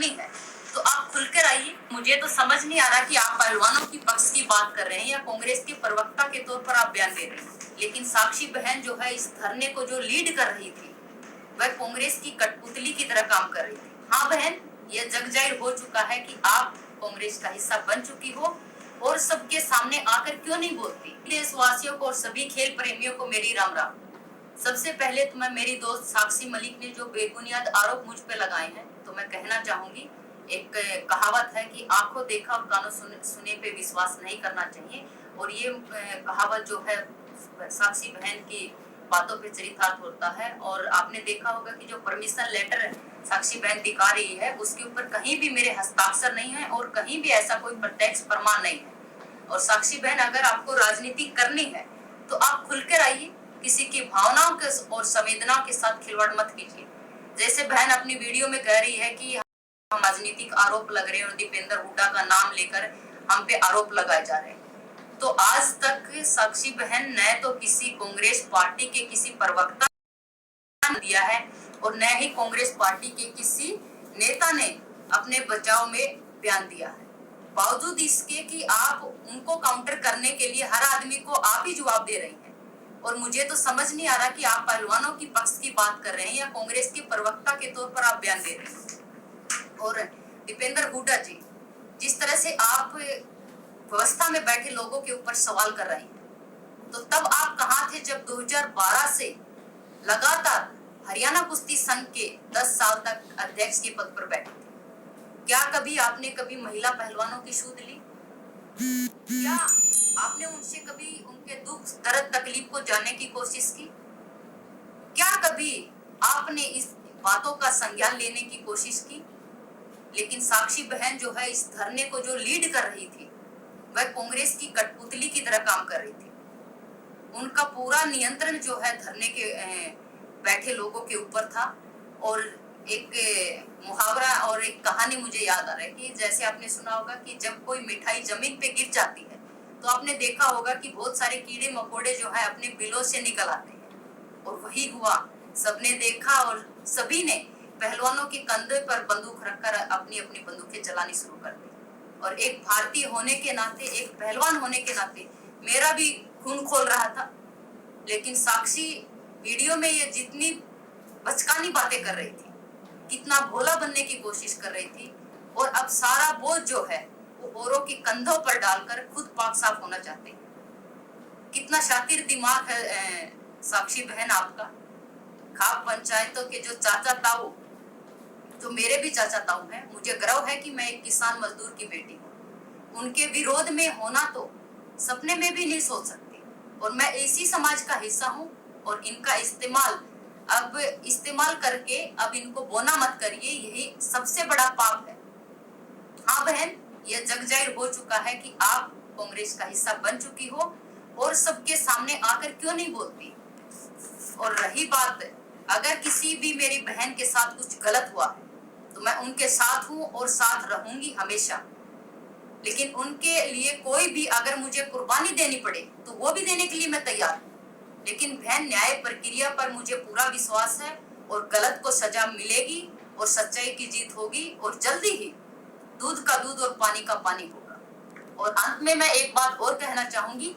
करनी है तो आप खुलकर आइए। मुझे तो समझ नहीं आ रहा कि आप पहलवानों की पक्ष की बात कर रहे हैं या कांग्रेस के प्रवक्ता के तौर पर आप बयान दे रहे हैं। लेकिन साक्षी बहन जो है इस धरने को जो लीड कर रही थी वह कांग्रेस की कठपुतली की तरह काम कर रही थी। हाँ बहन, यह जग जाहिर हो चुका है कि आप कांग्रेस का हिस्सा बन चुकी हो और सबके सामने आकर क्यों नहीं बोलती। देशवासियों को और सभी खेल प्रेमियों को मेरी राम राम। सबसे पहले तो मैं मेरी दोस्त साक्षी मलिक ने जो बेबुनियाद आरोप मुझ पे लगाए हैं तो मैं कहना चाहूंगी, एक कहावत है कि आंखों देखा और कानों सुने पे विश्वास नहीं करना चाहिए। और ये कहावत जो है साक्षी बहन की बातों पे चरितार्थ होता है। और आपने देखा होगा कि जो परमिशन लेटर साक्षी बहन दिखा रही है उसके ऊपर कहीं भी मेरे हस्ताक्षर नहीं है और कहीं भी ऐसा कोई प्रत्यक्ष प्रमाण नहीं है। और साक्षी बहन, अगर आपको राजनीति करनी है तो आप खुलकर आइए, किसी की भावनाओं के और संवेदनाओं के साथ खिलवाड़ मत कीजिए। जैसे बहन अपनी वीडियो में कह रही है कि हम राजनीतिक आरोप लग रहे हैं और दीपेंद्र हुड्डा का नाम लेकर हम पे आरोप लगाए जा रहे हैं, तो आज तक साक्षी बहन न तो किसी कांग्रेस पार्टी के किसी प्रवक्ता ने दिया है और न ही कांग्रेस पार्टी के किसी नेता ने अपने बचाव में बयान दिया है। बावजूद इसके कि आप उनको काउंटर करने के लिए हर आदमी को आप ही जवाब दे रही हैं। और मुझे तो समझ नहीं आ रहा कि आप पहलवानों की पक्ष की बात कर रहे हैं या कांग्रेस के प्रवक्ता के तौर पर आप बयान दे रहे हैं। और दीपेंद्र हुड्डा जी, जिस तरह से आप व्यवस्था में बैठे लोगों के ऊपर सवाल कर रहे हैं, तो तब आप कहाँ थे जब 2012 से लगातार हरियाणा कुश्ती संघ के 10 साल तक अध्यक्ष के पद पर बैठे थे? क्या कभी आपने कभी महिला पहलवानों की सूध ली? क्या आपने उनसे कभी उनके दुख दर्द तकलीफ को जानने की कोशिश की? क्या कभी आपने इस बातों का संज्ञान लेने की कोशिश की? लेकिन साक्षी बहन जो है इस धरने को जो लीड कर रही थी वह कांग्रेस की कठपुतली की तरह काम कर रही थी। उनका पूरा नियंत्रण जो है धरने के बैठे लोगों के ऊपर था। और एक मुहावरा और एक कहानी मुझे याद आ रहा है कि जैसे आपने सुना होगा कि जब कोई मिठाई जमीन पे गिर जाती है तो आपने देखा होगा कि बहुत सारे कीड़े मकोड़े जो है अपने बिलों से निकल आते हैं। और वही हुआ, सबने देखा और सभी ने पहलवानों के कंधे पर बंदूक रखकर अपनी अपनी बंदूकें चलानी शुरू कर दी। और एक भारतीय होने के नाते, एक पहलवान होने के नाते मेरा भी खून खोल रहा था। लेकिन साक्षी वीडियो में ये जितनी बचकानी बातें कर रही थी, कितना भोला बनने की कोशिश कर रही थी, और अब सारा बोझ जो है वो औरों के कंधों पर डालकर खुद पाक साफ होना चाहते हैं। कितना शातिर दिमाग है साक्षी बहन आपका। खाप पंचायतों के जो चाचा ताऊ, जो मेरे भी चाचा ताऊ हैं, मुझे गर्व है कि मैं एक किसान मजदूर की बेटी हूँ। उनके विरोध में होना तो सपने में भी नहीं सोच सकती। और मैं इसी समाज का हिस्सा हूँ और इनका इस्तेमाल करके अब इनको बोना मत करिए, यही सबसे बड़ा पाप है। हाँ बहन, यह जग जाहिर हो चुका है कि आप कांग्रेस का हिस्सा बन चुकी हो और सबके सामने आकर क्यों नहीं बोलती। और रही बात, अगर किसी भी मेरी बहन के साथ कुछ गलत हुआ है तो मैं उनके साथ हूँ और साथ रहूंगी हमेशा। लेकिन उनके लिए कोई भी अगर मुझे कुर्बानी देनी पड़े तो वो भी देने के लिए मैं तैयार हूँ। लेकिन बहन, न्याय प्रक्रिया पर मुझे पूरा विश्वास है और गलत को सजा मिलेगी और सच्चाई की जीत होगी और जल्दी ही दूध का दूध और पानी का पानी होगा। और अंत में मैं एक बात और कहना चाहूंगी